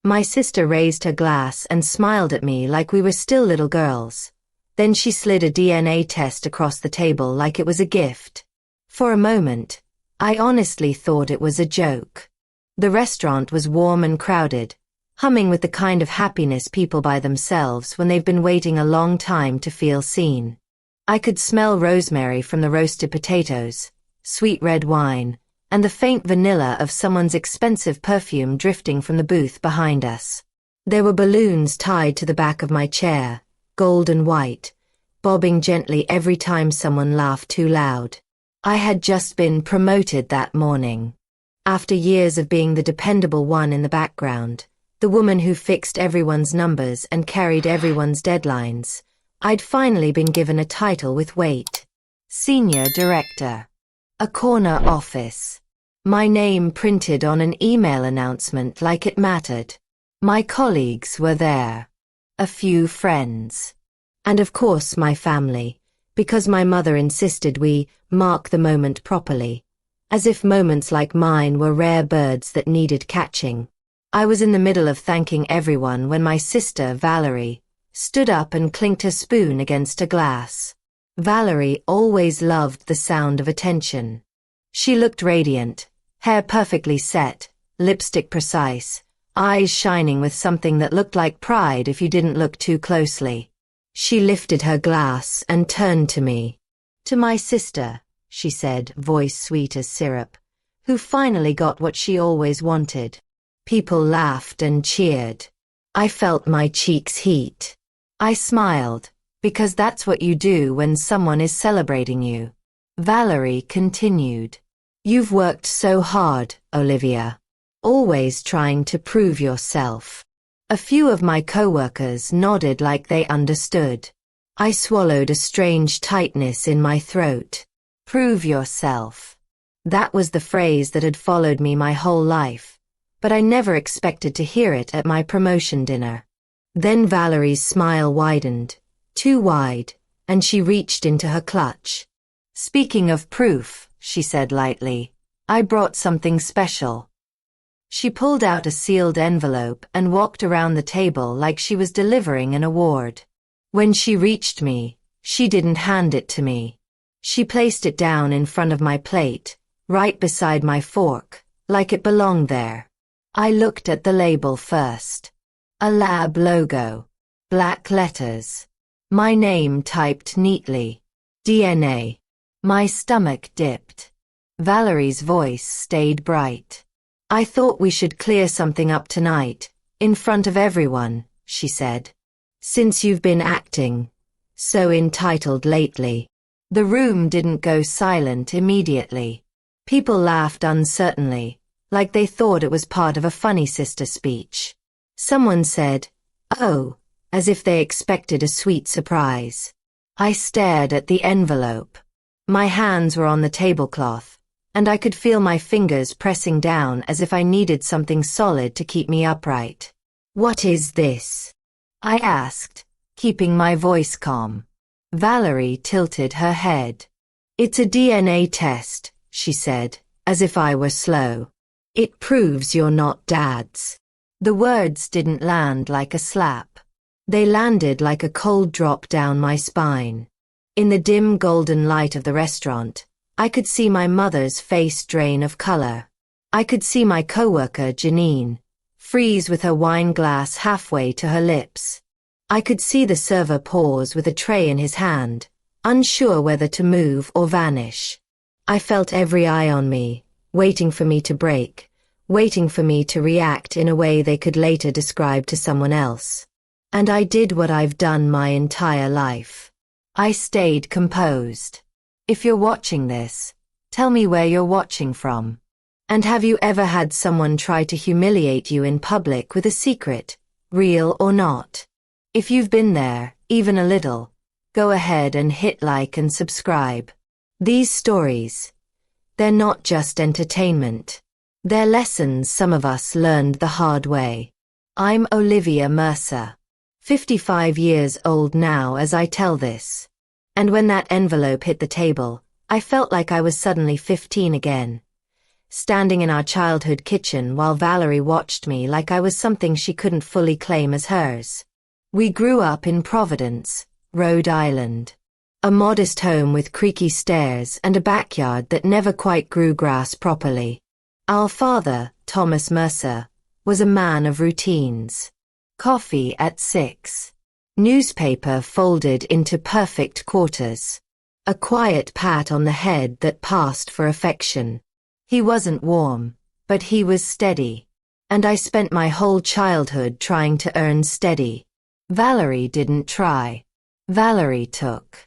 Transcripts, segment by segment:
My sister raised her glass and smiled at me like we were still little girls. Then she slid a DNA test across the table like it was a gift. For a moment, I honestly thought it was a joke. The restaurant was warm and crowded, humming with the kind of happiness people by themselves when they've been waiting a long time to feel seen. I could smell rosemary from the roasted potatoes, sweet red wine, and the faint vanilla of someone's expensive perfume drifting from the booth behind us. There were balloons tied to the back of my chair, gold and white, bobbing gently every time someone laughed too loud. I had just been promoted that morning. After years of being the dependable one in the background, the woman who fixed everyone's numbers and carried everyone's deadlines, I'd finally been given a title with weight. Senior Director. A corner office. My name printed on an email announcement like it mattered. My colleagues were there. A few friends. And of course my family, because my mother insisted we mark the moment properly, as if moments like mine were rare birds that needed catching. I was in the middle of thanking everyone when my sister, Valerie, stood up and clinked her spoon against a glass. Valerie always loved the sound of attention. She looked radiant, hair perfectly set, lipstick precise, eyes shining with something that looked like pride if you didn't look too closely. She lifted her glass and turned to me. "To my sister," she said, voice sweet as syrup, who finally got what she always wanted. People laughed and cheered. I felt my cheeks heat. I smiled, because that's what you do when someone is celebrating you. Valerie continued. "You've worked so hard, Olivia. Always trying to prove yourself." A few of my coworkers nodded like they understood. I swallowed a strange tightness in my throat. Prove yourself. That was the phrase that had followed me my whole life, but I never expected to hear it at my promotion dinner. Then Valerie's smile widened, too wide, and she reached into her clutch. "Speaking of proof," she said lightly, "I brought something special." She pulled out a sealed envelope and walked around the table like she was delivering an award. When she reached me, she didn't hand it to me. She placed it down in front of my plate, right beside my fork, like it belonged there. I looked at the label first. A lab logo. Black letters. My name typed neatly. DNA. My stomach dipped. Valerie's voice stayed bright. "I thought we should clear something up tonight, in front of everyone," she said. "Since you've been acting so entitled lately." The room didn't go silent immediately. People laughed uncertainly, like they thought it was part of a funny sister speech. Someone said, "Oh," as if they expected a sweet surprise. I stared at the envelope. My hands were on the tablecloth, and I could feel my fingers pressing down as if I needed something solid to keep me upright. "What is this?" I asked, keeping my voice calm. Valerie tilted her head. "It's a DNA test," she said, as if I were slow. "It proves you're not Dad's." The words didn't land like a slap. They landed like a cold drop down my spine. In the dim golden light of the restaurant, I could see my mother's face drain of color. I could see my coworker, Janine, freeze with her wine glass halfway to her lips. I could see the server pause with a tray in his hand, unsure whether to move or vanish. I felt every eye on me, waiting for me to break, waiting for me to react in a way they could later describe to someone else. And I did what I've done my entire life. I stayed composed. If you're watching this, tell me where you're watching from. And have you ever had someone try to humiliate you in public with a secret, real or not? If you've been there, even a little, go ahead and hit like and subscribe. These stories, they're not just entertainment. They're lessons some of us learned the hard way. I'm Olivia Mercer, 55 years old now as I tell this. And when that envelope hit the table, I felt like I was suddenly 15 again. standing in our childhood kitchen while Valerie watched me like I was something she couldn't fully claim as hers. We grew up in Providence, Rhode Island. A modest home with creaky stairs and a backyard that never quite grew grass properly. Our father, Thomas Mercer, was a man of routines. Coffee at 6. Newspaper folded into perfect quarters. A quiet pat on the head that passed for affection. He wasn't warm, but he was steady. And I spent my whole childhood trying to earn steady. Valerie didn't try. Valerie took.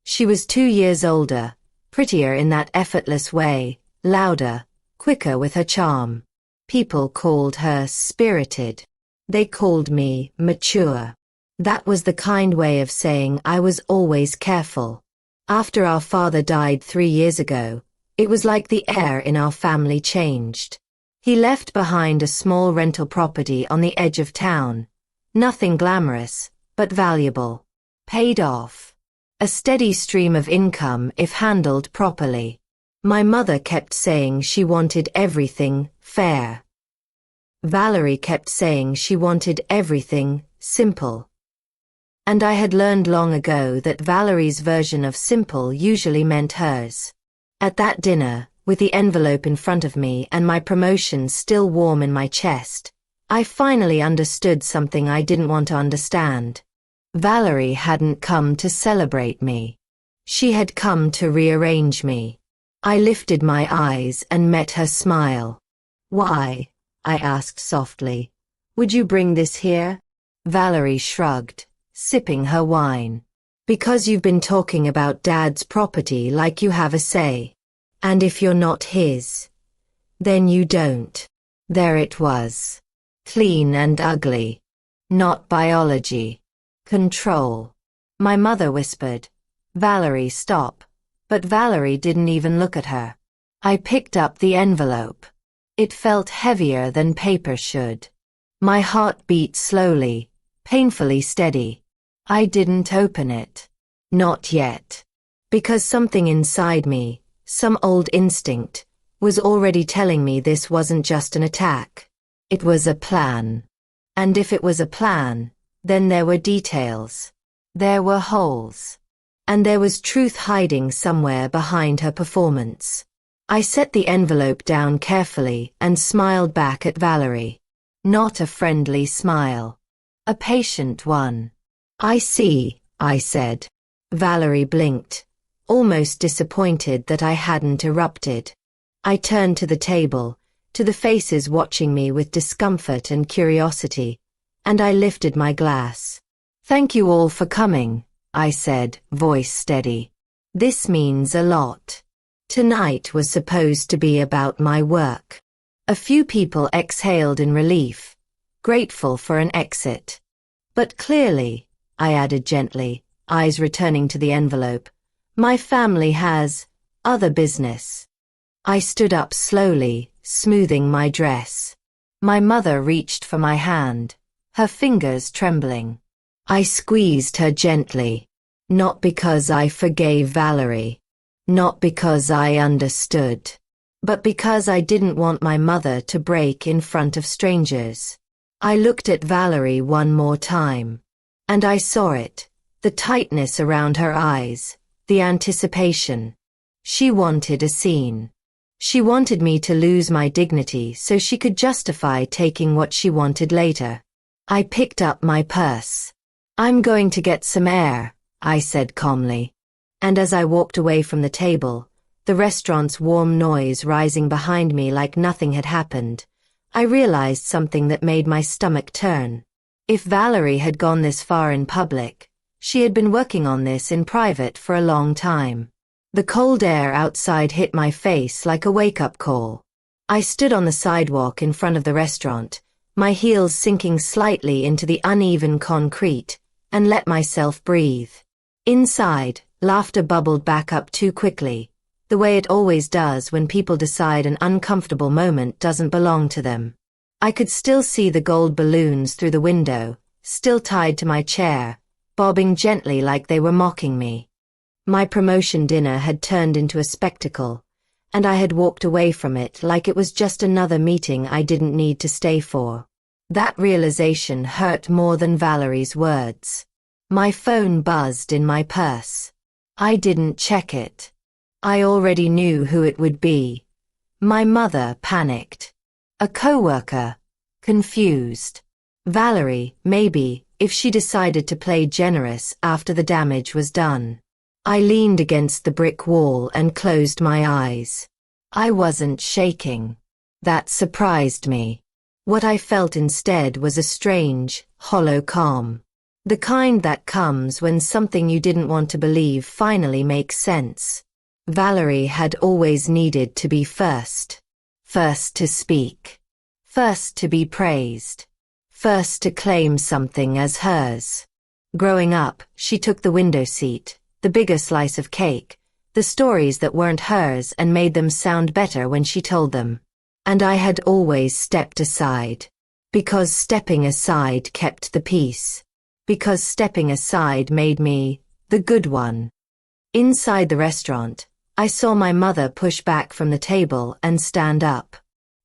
She was 2 years older, prettier in that effortless way, louder, quicker with her charm. People called her spirited. They called me mature. That was the kind way of saying I was always careful. After our father died 3 years ago, it was like the air in our family changed. He left behind a small rental property on the edge of town. Nothing glamorous, but valuable. Paid off. A steady stream of income if handled properly. My mother kept saying she wanted everything fair. Valerie kept saying she wanted everything simple. And I had learned long ago that Valerie's version of simple usually meant hers. At that dinner, with the envelope in front of me and my promotion still warm in my chest, I finally understood something I didn't want to understand. Valerie hadn't come to celebrate me. She had come to rearrange me. I lifted my eyes and met her smile. "Why?" I asked softly. "Would you bring this here?" Valerie shrugged, sipping her wine. "Because you've been talking about Dad's property like you have a say. And if you're not his, then you don't." There it was. Clean and ugly. Not biology. Control. My mother whispered, "Valerie, stop." But Valerie didn't even look at her. I picked up the envelope. It felt heavier than paper should. My heart beat slowly, painfully steady. I didn't open it. Not yet. Because something inside me, some old instinct, was already telling me this wasn't just an attack. It was a plan. And if it was a plan, then there were details. There were holes. And there was truth hiding somewhere behind her performance. I set the envelope down carefully and smiled back at Valerie. Not a friendly smile. A patient one. "I see," I said. Valerie blinked, almost disappointed that I hadn't erupted. I turned to the table, to the faces watching me with discomfort and curiosity, and I lifted my glass. "Thank you all for coming," I said, voice steady. "This means a lot." Tonight was supposed to be about my work. A few people exhaled in relief, grateful for an exit. But clearly, I added gently, eyes returning to the envelope, my family has other business. I stood up slowly, smoothing my dress. My mother reached for my hand, her fingers trembling. I squeezed her gently. Not because I forgave Valerie. Not because I understood. But because I didn't want my mother to break in front of strangers. I looked at Valerie one more time. And I saw it, the tightness around her eyes, the anticipation. She wanted a scene. She wanted me to lose my dignity so she could justify taking what she wanted later. I picked up my purse. "I'm going to get some air," I said calmly. And as I walked away from the table, the restaurant's warm noise rising behind me like nothing had happened, I realized something that made my stomach turn. If Valerie had gone this far in public, she had been working on this in private for a long time. The cold air outside hit my face like a wake-up call. I stood on the sidewalk in front of the restaurant, my heels sinking slightly into the uneven concrete, and let myself breathe. Inside, laughter bubbled back up too quickly, the way it always does when people decide an uncomfortable moment doesn't belong to them. I could still see the gold balloons through the window, still tied to my chair, bobbing gently like they were mocking me. My promotion dinner had turned into a spectacle, and I had walked away from it like it was just another meeting I didn't need to stay for. That realization hurt more than Valerie's words. My phone buzzed in my purse. I didn't check it. I already knew who it would be. My mother panicked. A coworker, confused. Valerie, maybe, if she decided to play generous after the damage was done. I leaned against the brick wall and closed my eyes. I wasn't shaking. That surprised me. What I felt instead was a strange, hollow calm. The kind that comes when something you didn't want to believe finally makes sense. Valerie had always needed to be first. First to speak. First to be praised. First to claim something as hers. Growing up, she took the window seat, the bigger slice of cake, the stories that weren't hers and made them sound better when she told them. And I had always stepped aside. Because stepping aside kept the peace. Because stepping aside made me the good one. Inside the restaurant, I saw my mother push back from the table and stand up.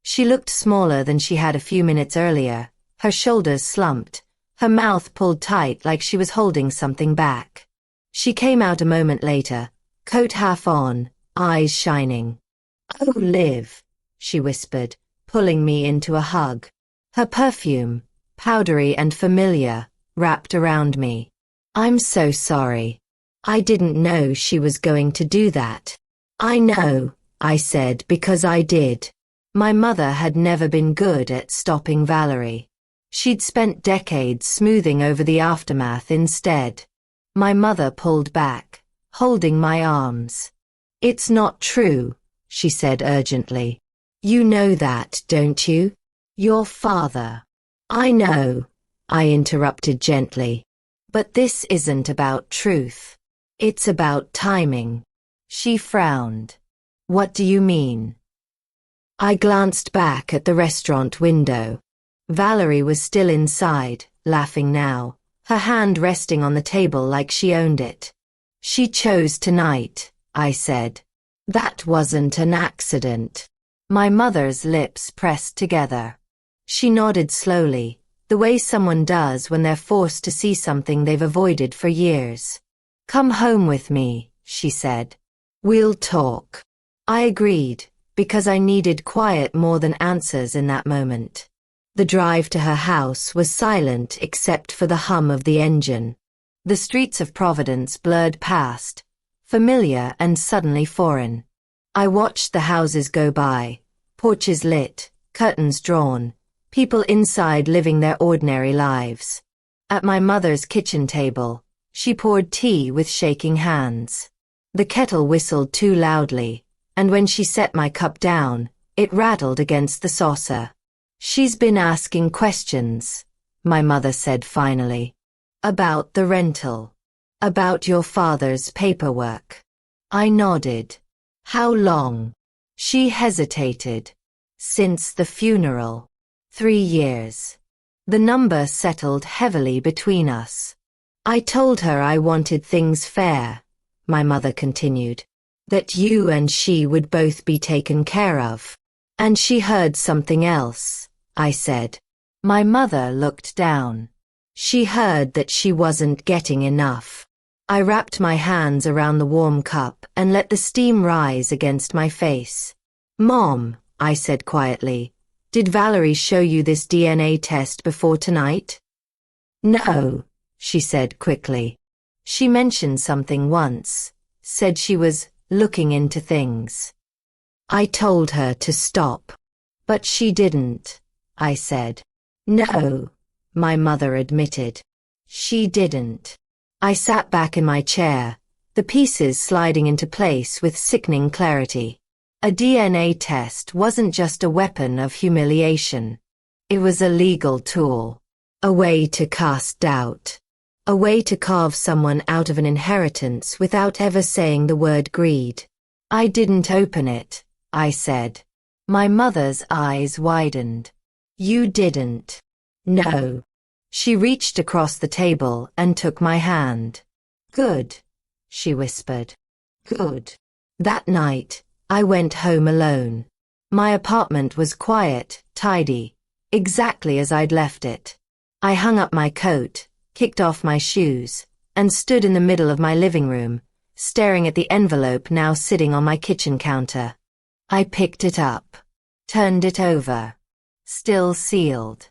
She looked smaller than she had a few minutes earlier, her shoulders slumped, her mouth pulled tight like she was holding something back. She came out a moment later, coat half on, eyes shining. "Oh, Liv," she whispered, pulling me into a hug. Her perfume, powdery and familiar, wrapped around me. "I'm so sorry. I didn't know she was going to do that." "I know," I said, because I did. My mother had never been good at stopping Valerie. She'd spent decades smoothing over the aftermath instead. My mother pulled back, holding my arms. "It's not true," she said urgently. "You know that, don't you? Your father." "I know," I interrupted gently. "But this isn't about truth. It's about timing." She frowned. "What do you mean?" I glanced back at the restaurant window. Valerie was still inside, laughing now, her hand resting on the table like she owned it. "She chose tonight," I said. "That wasn't an accident." My mother's lips pressed together. She nodded slowly, the way someone does when they're forced to see something they've avoided for years. "Come home with me," she said. "We'll talk." I agreed, because I needed quiet more than answers in that moment. The drive to her house was silent except for the hum of the engine. The streets of Providence blurred past, familiar and suddenly foreign. I watched the houses go by, porches lit, curtains drawn, people inside living their ordinary lives. At my mother's kitchen table, she poured tea with shaking hands. The kettle whistled too loudly, and when she set my cup down, it rattled against the saucer. "She's been asking questions," my mother said finally. "About the rental. About your father's paperwork." I nodded. "How long?" She hesitated. "Since the funeral. 3 years." The number settled heavily between us. "I told her I wanted things fair," my mother continued. "That you and she would both be taken care of." "And she heard something else," I said. My mother looked down. "She heard that she wasn't getting enough." I wrapped my hands around the warm cup and let the steam rise against my face. "Mom," I said quietly, "did Valerie show you this DNA test before tonight?" "No," she said quickly. "She mentioned something once, said she was looking into things." I told her to stop. "But she didn't," I said. "No," my mother admitted. "She didn't." I sat back in my chair, the pieces sliding into place with sickening clarity. A DNA test wasn't just a weapon of humiliation. It was a legal tool. A way to cast doubt. A way to carve someone out of an inheritance without ever saying the word greed. "I didn't open it," I said. My mother's eyes widened. "You didn't?" "No." She reached across the table and took my hand. "Good," she whispered. "Good." That night, I went home alone. My apartment was quiet, tidy, exactly as I'd left it. I hung up my coat, kicked off my shoes, and stood in the middle of my living room, staring at the envelope now sitting on my kitchen counter. I picked it up, turned it over. Still sealed.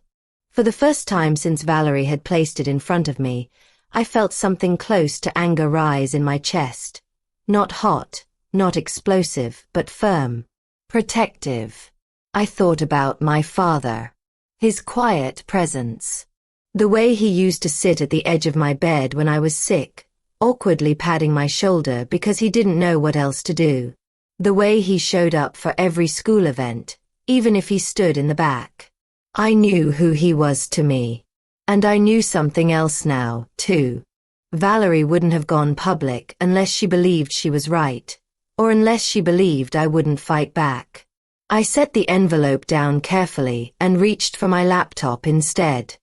For the first time since Valerie had placed it in front of me, I felt something close to anger rise in my chest. Not hot, not explosive, but firm. Protective. I thought about my father. His quiet presence. The way he used to sit at the edge of my bed when I was sick, awkwardly patting my shoulder because he didn't know what else to do. The way he showed up for every school event, even if he stood in the back. I knew who he was to me. And I knew something else now, too. Valerie wouldn't have gone public unless she believed she was right, or unless she believed I wouldn't fight back. I set the envelope down carefully and reached for my laptop instead.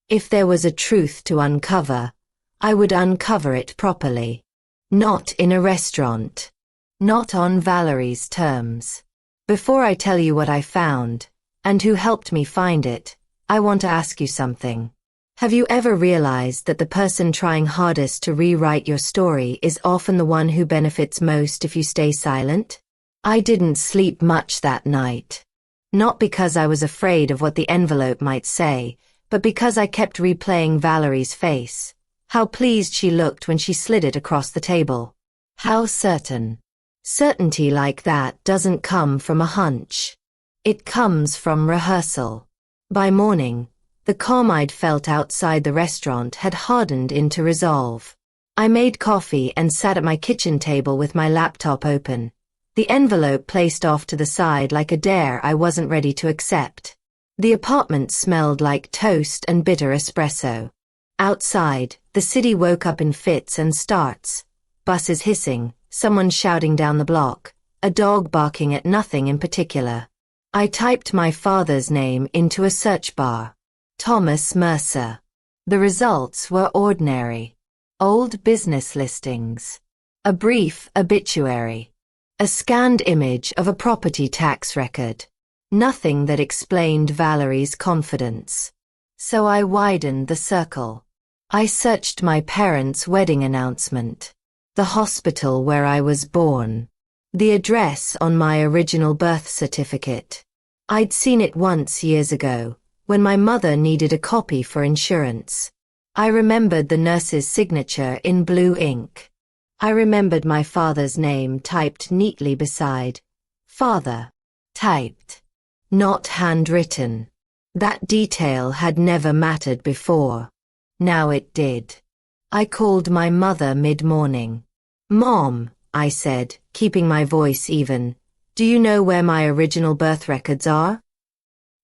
If there was a truth to uncover, I would uncover it properly. Not in a restaurant. Not on Valerie's terms. Before I tell you what I found, and who helped me find it, I want to ask you something. Have you ever realized that the person trying hardest to rewrite your story is often the one who benefits most if you stay silent? I didn't sleep much that night. Not because I was afraid of what the envelope might say, but because I kept replaying Valerie's face. How pleased she looked when she slid it across the table. How certain. Certainty like that doesn't come from a hunch. It comes from rehearsal. By morning, the calm I'd felt outside the restaurant had hardened into resolve. I made coffee and sat at my kitchen table with my laptop open, the envelope placed off to the side like a dare I wasn't ready to accept. The apartment smelled like toast and bitter espresso. Outside, the city woke up in fits and starts. Buses hissing, someone shouting down the block, a dog barking at nothing in particular. I typed my father's name into a search bar. Thomas Mercer. The results were ordinary. Old business listings. A brief obituary. A scanned image of a property tax record. Nothing that explained Valerie's confidence. So I widened the circle. I searched my parents' wedding announcement. The hospital where I was born. The address on my original birth certificate. I'd seen it once years ago, when my mother needed a copy for insurance. I remembered the nurse's signature in blue ink. I remembered my father's name typed neatly beside. Father. Typed. Not handwritten. That detail had never mattered before. Now it did. I called my mother mid-morning. Mom, I said, keeping my voice even, do you know where my original birth records are?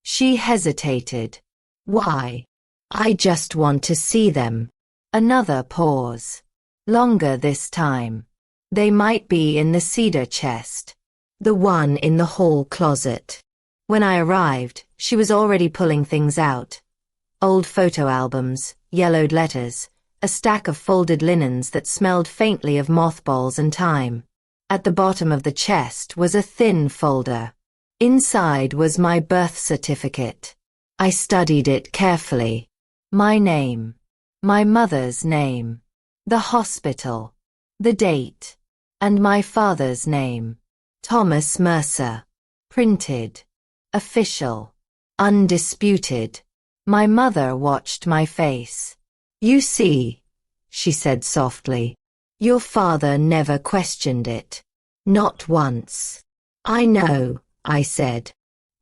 She hesitated. Why? I just want to see them. Another pause. Longer this time. They might be in the cedar chest. The one in the hall closet. When I arrived, she was already pulling things out. Old photo albums, yellowed letters, a stack of folded linens that smelled faintly of mothballs and time. At the bottom of the chest was a thin folder. Inside was my birth certificate. I studied it carefully. My name. My mother's name. The hospital. The date. And my father's name. Thomas Mercer. Printed. Official. Undisputed. My mother watched my face. You see, she said softly. Your father never questioned it. Not once. I know, I said.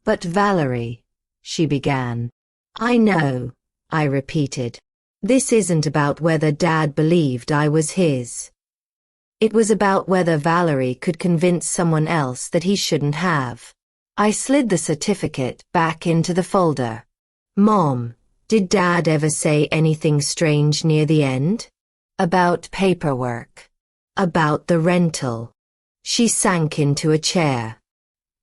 But Valerie, she began. I know, I repeated. This isn't about whether Dad believed I was his. It was about whether Valerie could convince someone else that he shouldn't have. I slid the certificate back into the folder. Mom, did Dad ever say anything strange near the end? About paperwork. About the rental. She sank into a chair.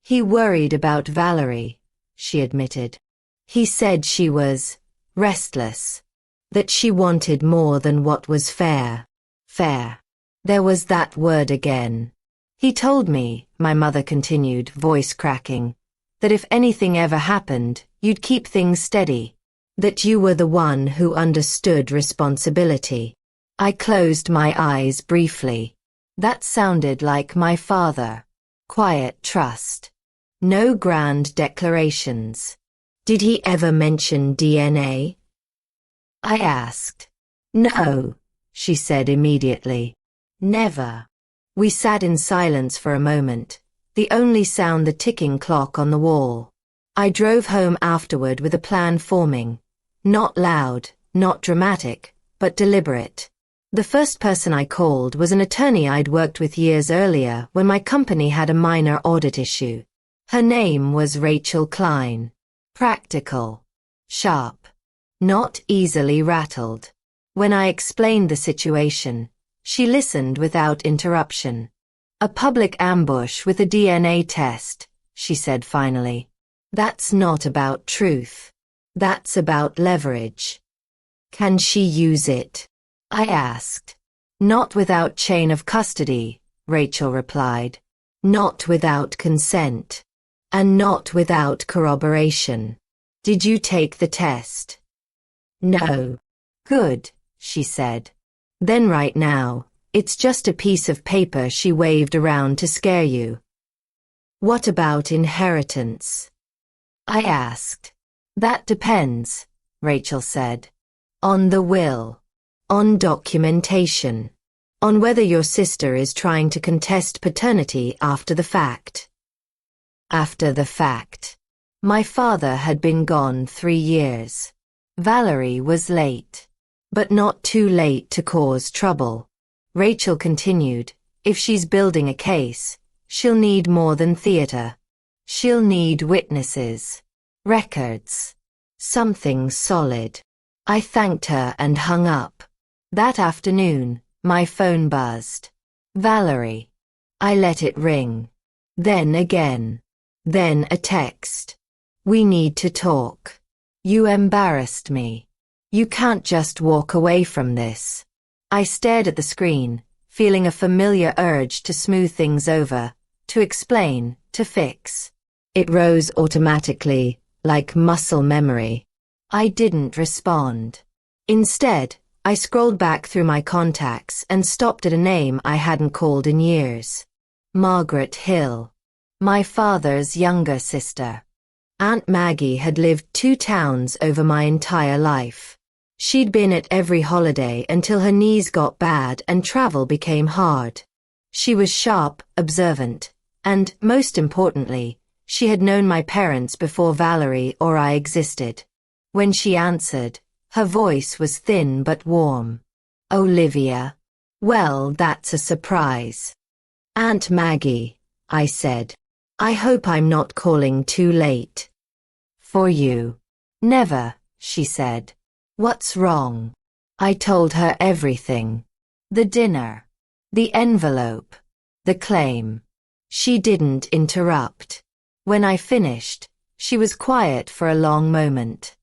He worried about Valerie, she admitted. He said she was restless. That she wanted more than what was fair. Fair. There was that word again. He told me, my mother continued, voice cracking, that if anything ever happened, you'd keep things steady. That you were the one who understood responsibility. I closed my eyes briefly. That sounded like my father. Quiet trust. No grand declarations. Did he ever mention DNA? I asked. No, she said immediately. Never. We sat in silence for a moment, the only sound the ticking clock on the wall. I drove home afterward with a plan forming. Not loud, not dramatic, but deliberate. The first person I called was an attorney I'd worked with years earlier when my company had a minor audit issue. Her name was Rachel Klein. Practical. Sharp. Not easily rattled. When I explained the situation, she listened without interruption. A public ambush with a DNA test, she said finally. That's not about truth. That's about leverage. Can she use it? I asked. Not without chain of custody, Rachel replied. Not without consent. And not without corroboration. Did you take the test? No. Good, she said. Then right now, it's just a piece of paper she waved around to scare you. What about inheritance? I asked. That depends, Rachel said. On the will. On documentation. On whether your sister is trying to contest paternity after the fact. After the fact. My father had been gone 3 years. Valerie was late. But not too late to cause trouble. Rachel continued, if she's building a case, she'll need more than theater. She'll need witnesses. Records. Something solid. I thanked her and hung up. That afternoon, my phone buzzed. Valerie. I let it ring. Then again. Then a text. We need to talk. You embarrassed me. You can't just walk away from this. I stared at the screen, feeling a familiar urge to smooth things over, to explain, to fix. It rose automatically, like muscle memory. I didn't respond. Instead, I scrolled back through my contacts and stopped at a name I hadn't called in years. Margaret Hill. My father's younger sister. Aunt Maggie had lived 2 towns over my entire life. She'd been at every holiday until her knees got bad and travel became hard. She was sharp, observant, and, most importantly, she had known my parents before Valerie or I existed. When she answered, her voice was thin but warm. Olivia. Well, that's a surprise. Aunt Maggie, I said. I hope I'm not calling too late. For you. Never, she said. What's wrong? I told her everything. The dinner. The envelope. The claim. She didn't interrupt. When I finished, she was quiet for a long moment.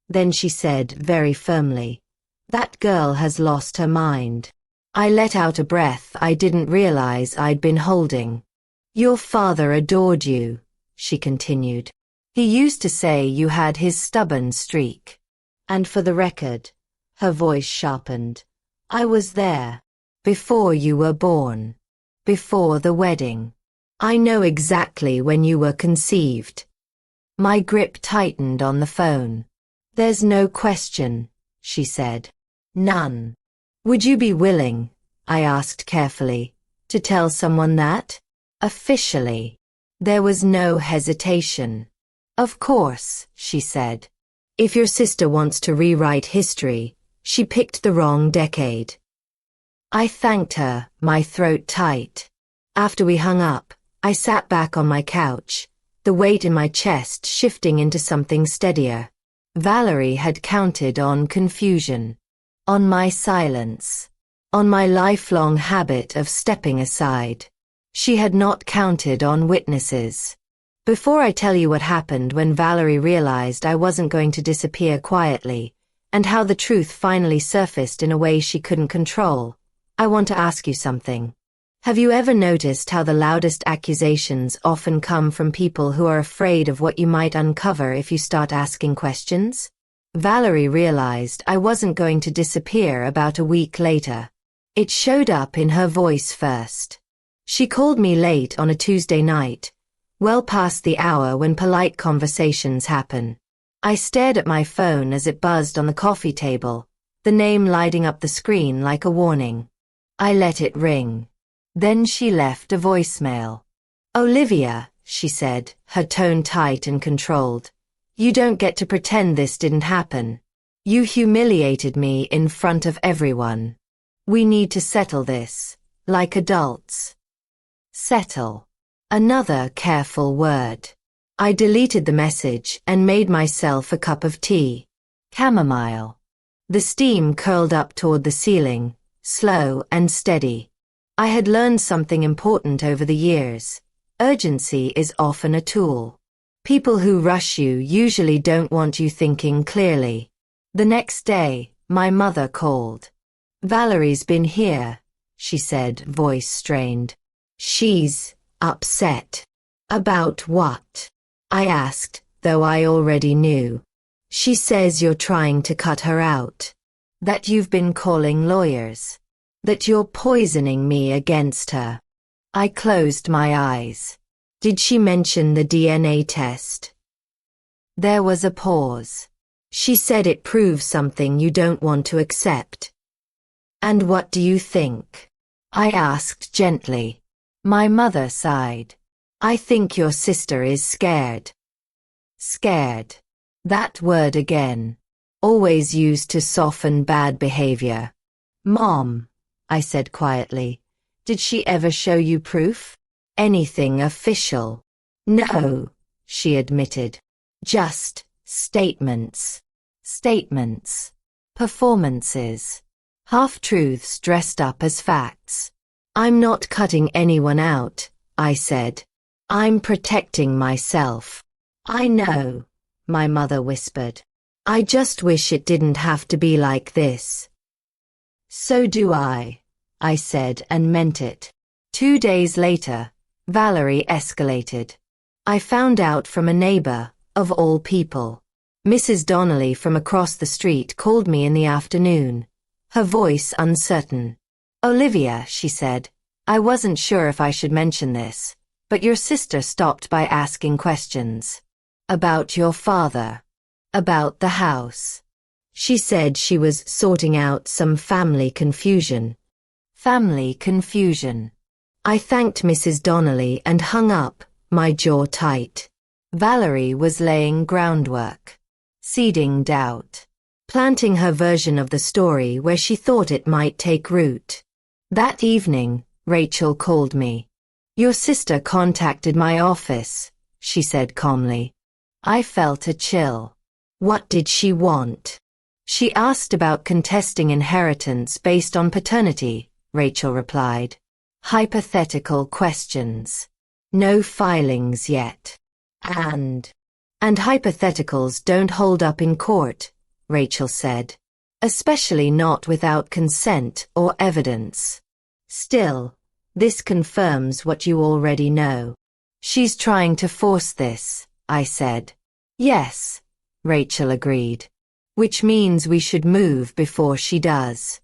Then she said very firmly, that girl has lost her mind. I let out a breath I didn't realize I'd been holding. Your father adored you, she continued. He used to say you had his stubborn streak. And for the record, her voice sharpened, I was there. Before you were born. Before the wedding. I know exactly when you were conceived. My grip tightened on the phone. There's no question, she said. None. Would you be willing, I asked carefully, to tell someone that? Officially. There was no hesitation. Of course, she said. If your sister wants to rewrite history, she picked the wrong decade. I thanked her, my throat tight. After we hung up, I sat back on my couch, the weight in my chest shifting into something steadier. Valerie had counted on confusion. On my silence. On my lifelong habit of stepping aside. She had not counted on witnesses. Before I tell you what happened when Valerie realized I wasn't going to disappear quietly, and how the truth finally surfaced in a way she couldn't control, I want to ask you something. Have you ever noticed how the loudest accusations often come from people who are afraid of what you might uncover if you start asking questions? Valerie realized I wasn't going to disappear about a week later. It showed up in her voice first. She called me late on a Tuesday night, well past the hour when polite conversations happen. I stared at my phone as it buzzed on the coffee table, the name lighting up the screen like a warning. I let it ring. Then she left a voicemail. "Olivia," she said, her tone tight and controlled. "You don't get to pretend this didn't happen. You humiliated me in front of everyone. We need to settle this, like adults." Settle. Another careful word. I deleted the message and made myself a cup of tea. Chamomile. The steam curled up toward the ceiling, slow and steady. I had learned something important over the years. Urgency is often a tool. People who rush you usually don't want you thinking clearly. The next day, my mother called. "Valerie's been here," she said, voice strained. "She's upset." "About what?" I asked, though I already knew. "She says you're trying to cut her out. That you've been calling lawyers. That you're poisoning me against her." I closed my eyes. Did she mention the DNA test? There was a pause. "She said it proves something you don't want to accept." "And what do you think?" I asked gently. My mother sighed. "I think your sister is scared." Scared. That word again. Always used to soften bad behavior. "Mom," I said quietly, "did she ever show you proof? Anything official?" "No," she admitted. "Just statements." Statements. Performances. Half-truths dressed up as facts. "I'm not cutting anyone out," I said. "I'm protecting myself." "I know," my mother whispered. "I just wish it didn't have to be like this." "So do I said and meant it. 2 days later, Valerie escalated. I found out from a neighbor, of all people. Mrs. Donnelly from across the street called me in the afternoon, her voice uncertain. "Olivia," she said, "I wasn't sure if I should mention this, but your sister stopped by asking questions. About your father. About the house. She said she was sorting out some family confusion." Family confusion. I thanked Mrs. Donnelly and hung up, my jaw tight. Valerie was laying groundwork. Seeding doubt. Planting her version of the story where she thought it might take root. That evening, Rachel called me. "Your sister contacted my office," she said calmly. I felt a chill. What did she want? "She asked about contesting inheritance based on paternity," Rachel replied. "Hypothetical questions. No filings yet. And hypotheticals don't hold up in court," Rachel said. "Especially not without consent or evidence. Still, this confirms what you already know." "She's trying to force this," I said. "Yes," Rachel agreed. "Which means we should move before she does."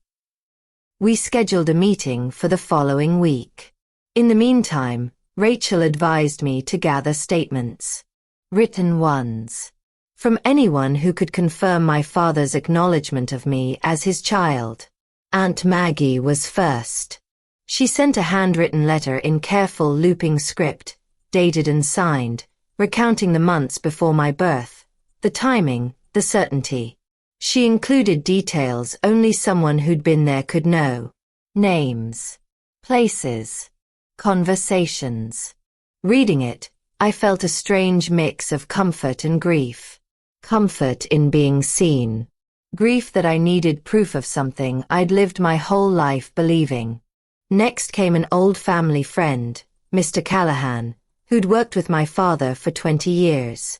We scheduled a meeting for the following week. In the meantime, Rachel advised me to gather statements. Written ones. From anyone who could confirm my father's acknowledgement of me as his child. Aunt Maggie was first. She sent a handwritten letter in careful looping script, dated and signed, recounting the months before my birth, the timing, the certainty. She included details only someone who'd been there could know. Names. Places. Conversations. Reading it, I felt a strange mix of comfort and grief. Comfort in being seen. Grief that I needed proof of something I'd lived my whole life believing. Next came an old family friend, Mr. Callahan, who'd worked with my father for 20 years.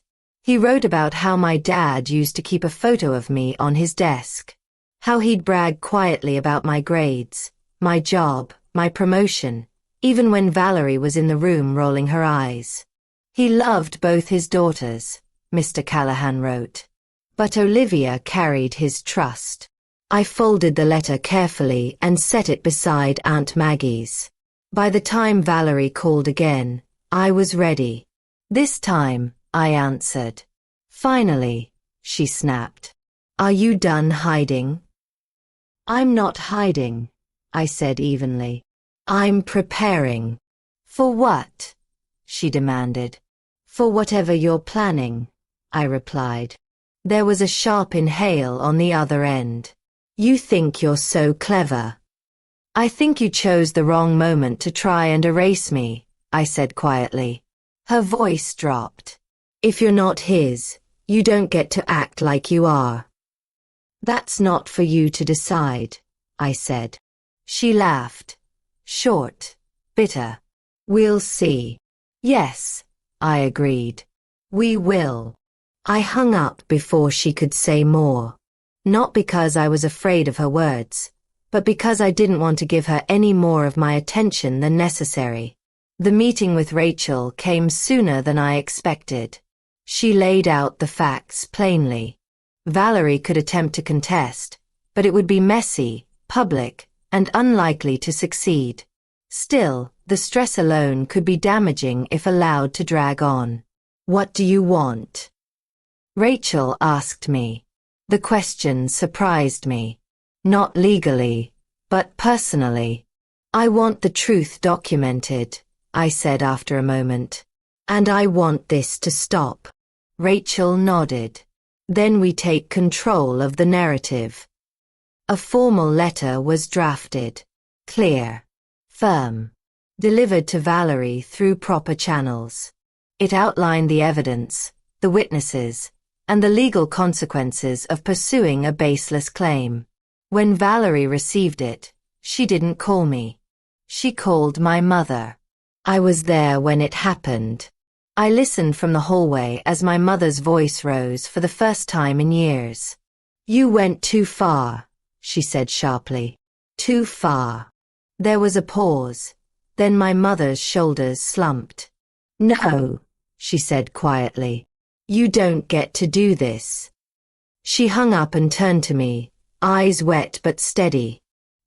He wrote about how my dad used to keep a photo of me on his desk. How he'd brag quietly about my grades, my job, my promotion, even when Valerie was in the room rolling her eyes. He loved both his daughters, Mr. Callahan wrote. But Olivia carried his trust. I folded the letter carefully and set it beside Aunt Maggie's. By the time Valerie called again, I was ready. This time, I answered. Finally, she snapped. Are you done hiding? I'm not hiding, I said evenly. I'm preparing. For what? She demanded. For whatever you're planning, I replied. There was a sharp inhale on the other end. You think you're so clever. I think you chose the wrong moment to try and erase me, I said quietly. Her voice dropped. If you're not his, you don't get to act like you are. That's not for you to decide, I said. She laughed. Short, bitter. We'll see. Yes, I agreed. We will. I hung up before she could say more. Not because I was afraid of her words, but because I didn't want to give her any more of my attention than necessary. The meeting with Rachel came sooner than I expected. She laid out the facts plainly. Valerie could attempt to contest, but it would be messy, public, and unlikely to succeed. Still, the stress alone could be damaging if allowed to drag on. What do you want? Rachel asked me. The question surprised me. Not legally, but personally. I want the truth documented, I said after a moment. And I want this to stop. Rachel nodded. Then we take control of the narrative. A formal letter was drafted. Clear. Firm. Delivered to Valerie through proper channels. It outlined the evidence, the witnesses, and the legal consequences of pursuing a baseless claim. When Valerie received it, she didn't call me. She called my mother. I was there when it happened. I listened from the hallway as my mother's voice rose for the first time in years. You went too far, she said sharply. Too far. There was a pause. Then my mother's shoulders slumped. No, she said quietly. You don't get to do this. She hung up and turned to me, eyes wet but steady.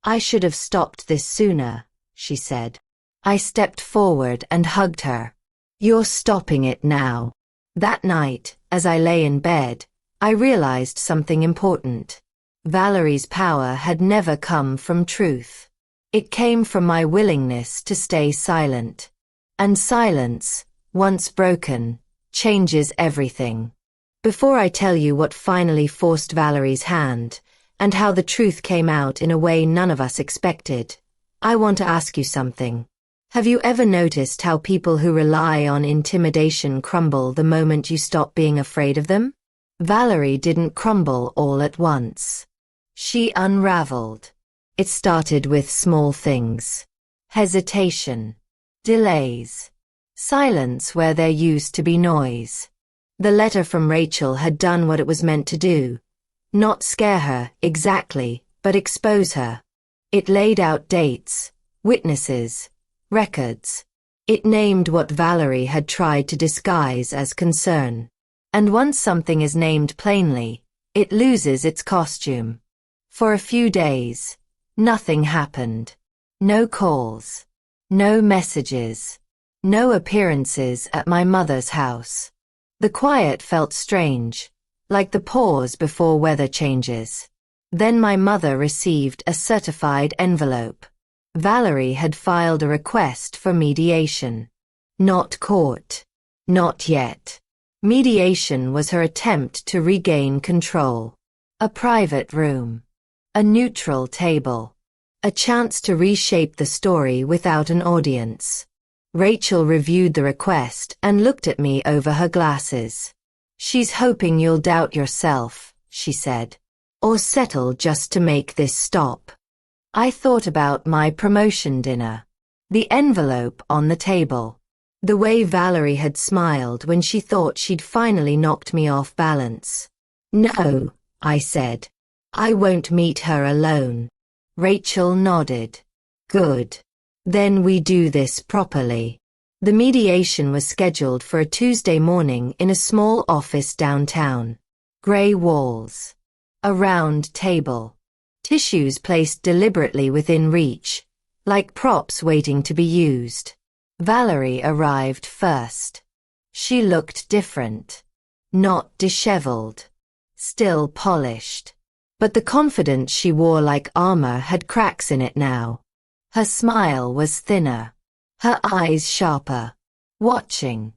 I should have stopped this sooner, she said. I stepped forward and hugged her. You're stopping it now. That night, as I lay in bed, I realized something important. Valerie's power had never come from truth. It came from my willingness to stay silent. And silence, once broken, changes everything. Before I tell you what finally forced Valerie's hand, and how the truth came out in a way none of us expected, I want to ask you something. Have you ever noticed how people who rely on intimidation crumble the moment you stop being afraid of them? Valerie didn't crumble all at once. She unraveled. It started with small things. Hesitation. Delays. Silence where there used to be noise. The letter from Rachel had done what it was meant to do. Not scare her, exactly, but expose her. It laid out dates, witnesses, records. It named what Valerie had tried to disguise as concern. And once something is named plainly, it loses its costume. For a few days, nothing happened. No calls. No messages. No appearances at my mother's house. The quiet felt strange, like the pause before weather changes. Then my mother received a certified envelope. Valerie had filed a request for mediation. Not court. Not yet. Mediation was her attempt to regain control. A private room. A neutral table. A chance to reshape the story without an audience. Rachel reviewed the request and looked at me over her glasses. She's hoping you'll doubt yourself, she said. Or settle just to make this stop. I thought about my promotion dinner. The envelope on the table. The way Valerie had smiled when she thought she'd finally knocked me off balance. No, I said. I won't meet her alone. Rachel nodded. Good. Then we do this properly. The mediation was scheduled for a Tuesday morning in a small office downtown. Grey walls. A round table. Tissues placed deliberately within reach, like props waiting to be used. Valerie arrived first. She looked different. Not disheveled. Still polished. But the confidence she wore like armor had cracks in it now. Her smile was thinner. Her eyes sharper. Watching.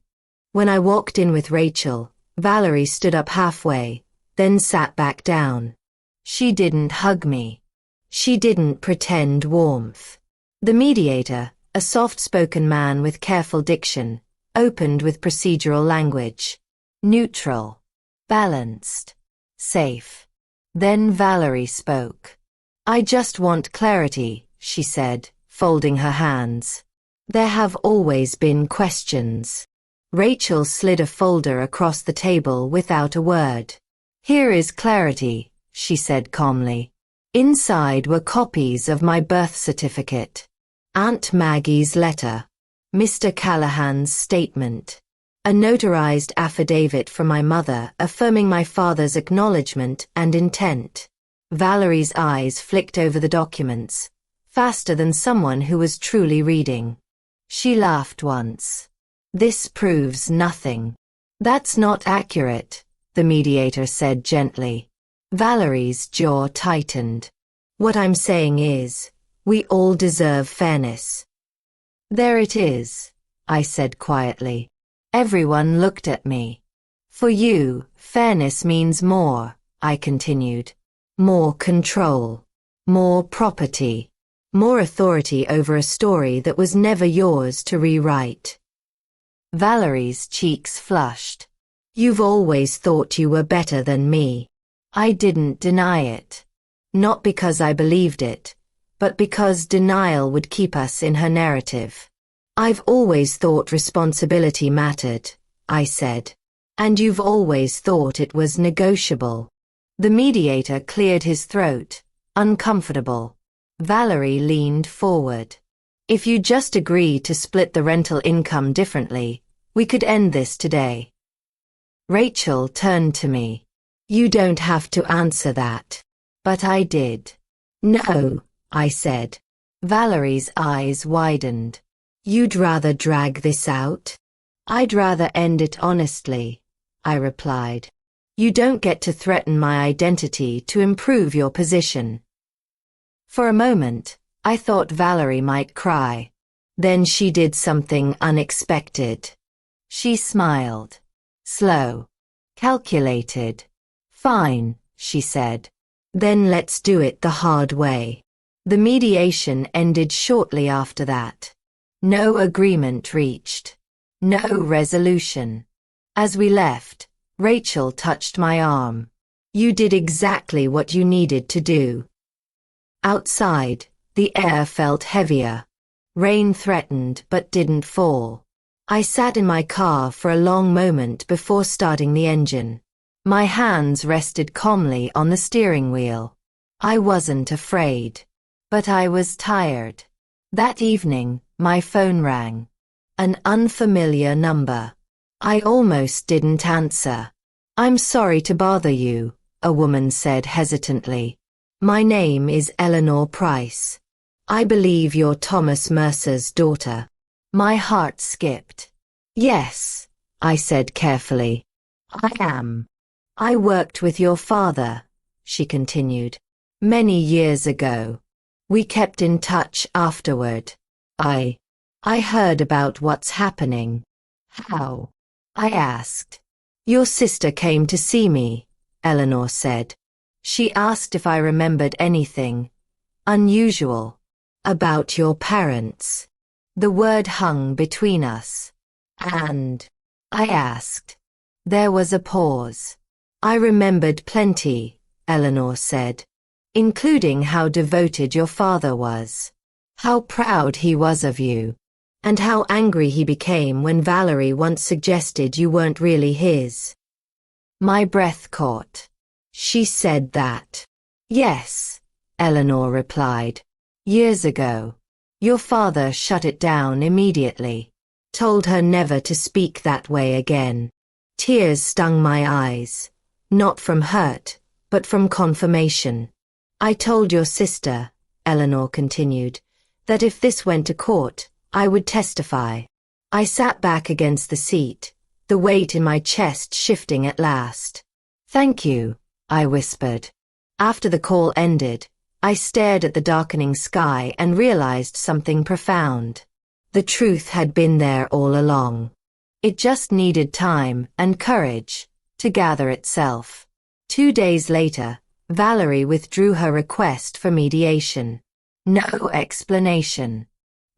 When I walked in with Rachel, Valerie stood up halfway, then sat back down. She didn't hug me. She didn't pretend warmth. The mediator, a soft-spoken man with careful diction, opened with procedural language. Neutral. Balanced. Safe. Then Valerie spoke. I just want clarity, she said, folding her hands. There have always been questions. Rachel slid a folder across the table without a word. Here is clarity, she said calmly. Inside were copies of my birth certificate, Aunt Maggie's letter, Mr. Callahan's statement, a notarized affidavit from my mother affirming my father's acknowledgement and intent. Valerie's eyes flicked over the documents, faster than someone who was truly reading. She laughed once. This proves nothing. That's not accurate, the mediator said gently. Valerie's jaw tightened. What I'm saying is, we all deserve fairness. There it is, I said quietly. Everyone looked at me. For you, fairness means more, I continued. More control. More property. More authority over a story that was never yours to rewrite. Valerie's cheeks flushed. You've always thought you were better than me. I didn't deny it. Not because I believed it, but because denial would keep us in her narrative. I've always thought responsibility mattered, I said. And you've always thought it was negotiable. The mediator cleared his throat, uncomfortable. Valerie leaned forward. If you just agree to split the rental income differently, we could end this today. Rachel turned to me. You don't have to answer that. But I did. No, I said. Valerie's eyes widened. You'd rather drag this out? I'd rather end it honestly, I replied. You don't get to threaten my identity to improve your position. For a moment, I thought Valerie might cry. Then she did something unexpected. She smiled. Slow. Calculated. Fine, she said. Then let's do it the hard way. The mediation ended shortly after that. No agreement reached. No resolution. As we left, Rachel touched my arm. You did exactly what you needed to do. Outside, the air felt heavier. Rain threatened but didn't fall. I sat in my car for a long moment before starting the engine. My hands rested calmly on the steering wheel. I wasn't afraid. But I was tired. That evening, my phone rang. An unfamiliar number. I almost didn't answer. I'm sorry to bother you, a woman said hesitantly. My name is Eleanor Price. I believe you're Thomas Mercer's daughter. My heart skipped. Yes, I said carefully. I am. I worked with your father, she continued, many years ago. We kept in touch afterward. I heard about what's happening. How? I asked. Your sister came to see me, Eleanor said. She asked if I remembered anything unusual about your parents. The word hung between us. And I asked. There was a pause. I remembered plenty, Eleanor said, including how devoted your father was, how proud he was of you, and how angry he became when Valerie once suggested you weren't really his. My breath caught. She said that. Yes, Eleanor replied. Years ago. Your father shut it down immediately. Told her never to speak that way again. Tears stung my eyes. Not from hurt, but from confirmation. I told your sister, Eleanor continued, that if this went to court, I would testify. I sat back against the seat, the weight in my chest shifting at last. Thank you, I whispered. After the call ended, I stared at the darkening sky and realized something profound. The truth had been there all along. It just needed time and courage to gather itself. 2 days later, Valerie withdrew her request for mediation. No explanation.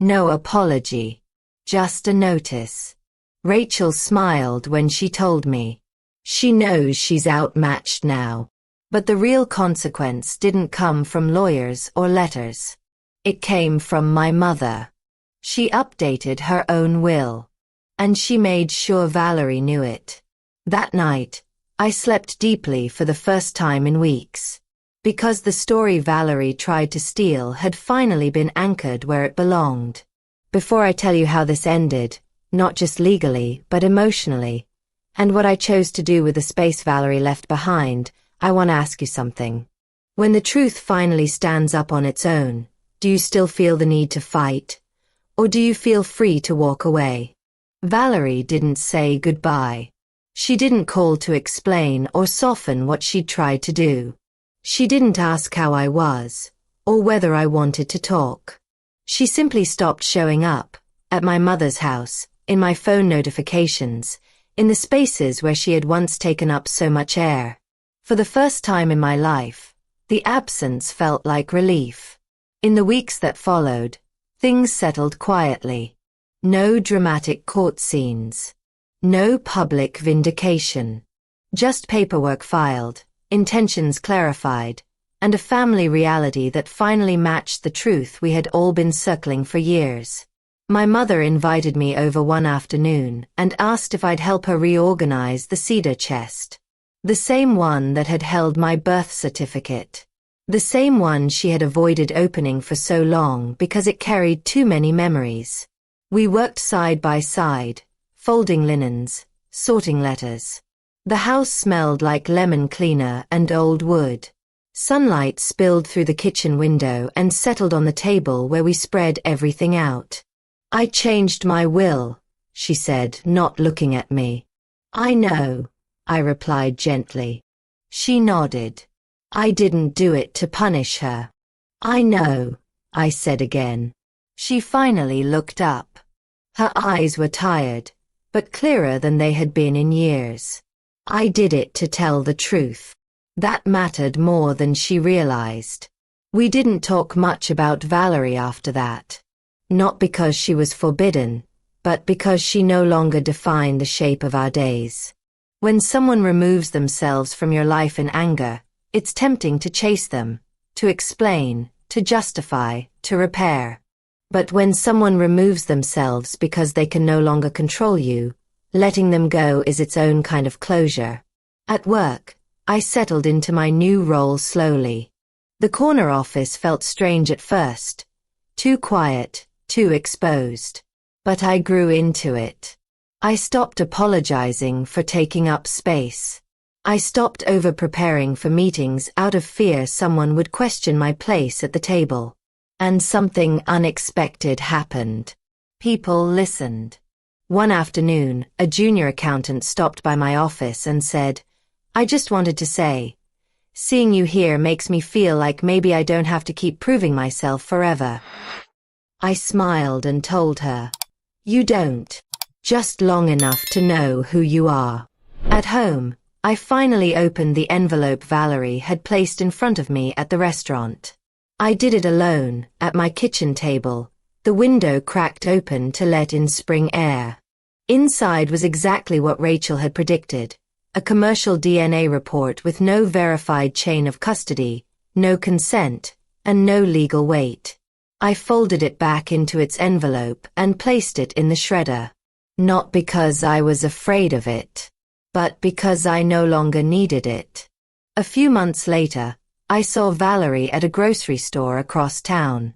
No apology. Just a notice. Rachel smiled when she told me. She knows she's outmatched now. But the real consequence didn't come from lawyers or letters. It came from my mother. She updated her own will. And she made sure Valerie knew it. That night, I slept deeply for the first time in weeks. Because the story Valerie tried to steal had finally been anchored where it belonged. Before I tell you how this ended, not just legally, but emotionally, and what I chose to do with the space Valerie left behind, I want to ask you something. When the truth finally stands up on its own, do you still feel the need to fight? Or do you feel free to walk away? Valerie didn't say goodbye. She didn't call to explain or soften what she'd tried to do. She didn't ask how I was, or whether I wanted to talk. She simply stopped showing up, at my mother's house, in my phone notifications, in the spaces where she had once taken up so much air. For the first time in my life, the absence felt like relief. In the weeks that followed, things settled quietly. No dramatic court scenes. No public vindication. Just paperwork filed, intentions clarified, and a family reality that finally matched the truth we had all been circling for years. My mother invited me over one afternoon and asked if I'd help her reorganize the cedar chest. The same one that had held my birth certificate. The same one she had avoided opening for so long because it carried too many memories. We worked side by side, folding linens, sorting letters. The house smelled like lemon cleaner and old wood. Sunlight spilled through the kitchen window and settled on the table where we spread everything out. I changed my will, she said, not looking at me. I know, I replied gently. She nodded. I didn't do it to punish her. I know, I said again. She finally looked up. Her eyes were tired, but clearer than they had been in years. I did it to tell the truth. That mattered more than she realized. We didn't talk much about Valerie after that. Not because she was forbidden, but because she no longer defined the shape of our days. When someone removes themselves from your life in anger, it's tempting to chase them, to explain, to justify, to repair. But when someone removes themselves because they can no longer control you, letting them go is its own kind of closure. At work, I settled into my new role slowly. The corner office felt strange at first. Too quiet, too exposed. But I grew into it. I stopped apologizing for taking up space. I stopped over-preparing for meetings out of fear someone would question my place at the table. And something unexpected happened. People listened. One afternoon, a junior accountant stopped by my office and said, I just wanted to say, seeing you here makes me feel like maybe I don't have to keep proving myself forever. I smiled and told her, you don't. Just long enough to know who you are. At home, I finally opened the envelope Valerie had placed in front of me at the restaurant. I did it alone, at my kitchen table, the window cracked open to let in spring air. Inside was exactly what Rachel had predicted, a commercial DNA report with no verified chain of custody, no consent, and no legal weight. I folded it back into its envelope and placed it in the shredder. Not because I was afraid of it, but because I no longer needed it. A few months later, I saw Valerie at a grocery store across town.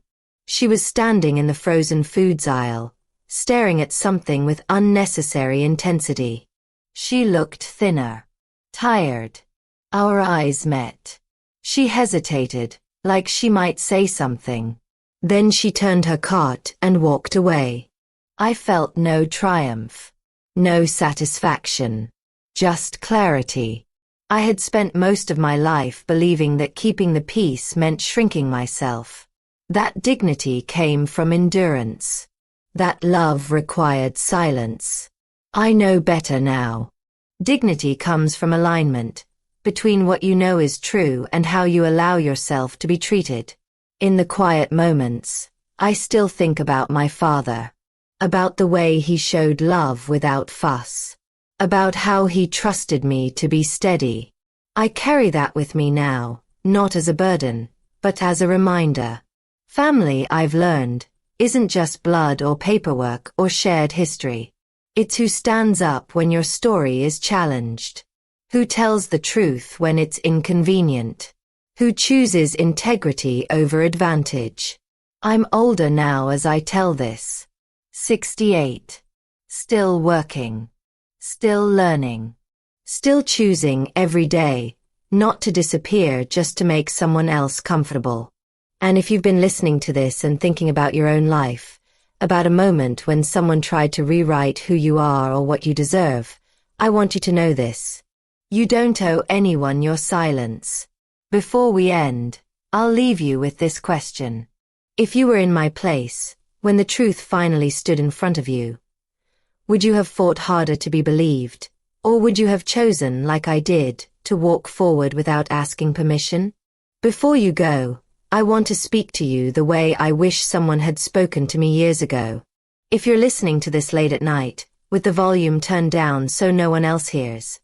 She was standing in the frozen foods aisle, staring at something with unnecessary intensity. She looked thinner, tired. Our eyes met. She hesitated, like she might say something. Then she turned her cart and walked away. I felt no triumph, no satisfaction, just clarity. I had spent most of my life believing that keeping the peace meant shrinking myself. That dignity came from endurance. That love required silence. I know better now. Dignity comes from alignment, between what you know is true and how you allow yourself to be treated. In the quiet moments, I still think about my father, about the way he showed love without fuss, about how he trusted me to be steady. I carry that with me now, not as a burden, but as a reminder. Family, I've learned, isn't just blood or paperwork or shared history. It's who stands up when your story is challenged, who tells the truth when it's inconvenient, who chooses integrity over advantage. I'm older now as I tell this. 68. Still working. Still learning. Still choosing every day, not to disappear just to make someone else comfortable. And if you've been listening to this and thinking about your own life, about a moment when someone tried to rewrite who you are or what you deserve, I want you to know this. You don't owe anyone your silence. Before we end, I'll leave you with this question. If you were in my place, when the truth finally stood in front of you, would you have fought harder to be believed, or would you have chosen, like I did, to walk forward without asking permission? Before you go, I want to speak to you the way I wish someone had spoken to me years ago. If you're listening to this late at night, with the volume turned down so no one else hears.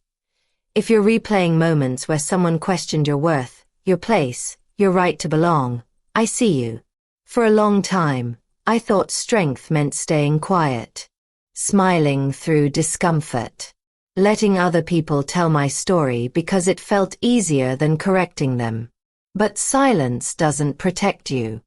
If you're replaying moments where someone questioned your worth, your place, your right to belong, I see you. For a long time, I thought strength meant staying quiet, smiling through discomfort, letting other people tell my story because it felt easier than correcting them. But silence doesn't protect you.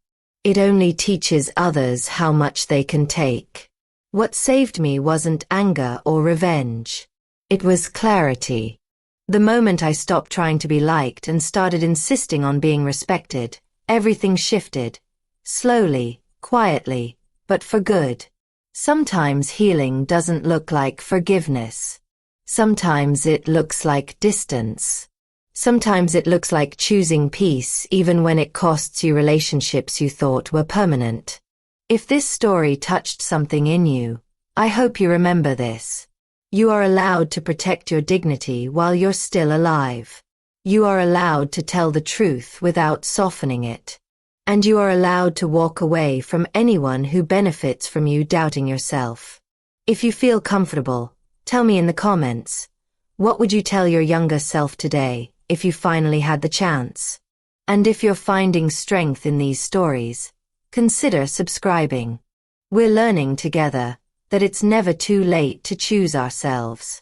It only teaches others how much they can take. What saved me wasn't anger or revenge. It was clarity. The moment I stopped trying to be liked and started insisting on being respected, everything shifted. Slowly, quietly, but for good. Sometimes healing doesn't look like forgiveness. Sometimes it looks like distance. Sometimes it looks like choosing peace even when it costs you relationships you thought were permanent. If this story touched something in you, I hope you remember this. You are allowed to protect your dignity while you're still alive. You are allowed to tell the truth without softening it. And you are allowed to walk away from anyone who benefits from you doubting yourself. If you feel comfortable, tell me in the comments. What would you tell your younger self today, if you finally had the chance? And if you're finding strength in these stories, consider subscribing. We're learning together that it's never too late to choose ourselves.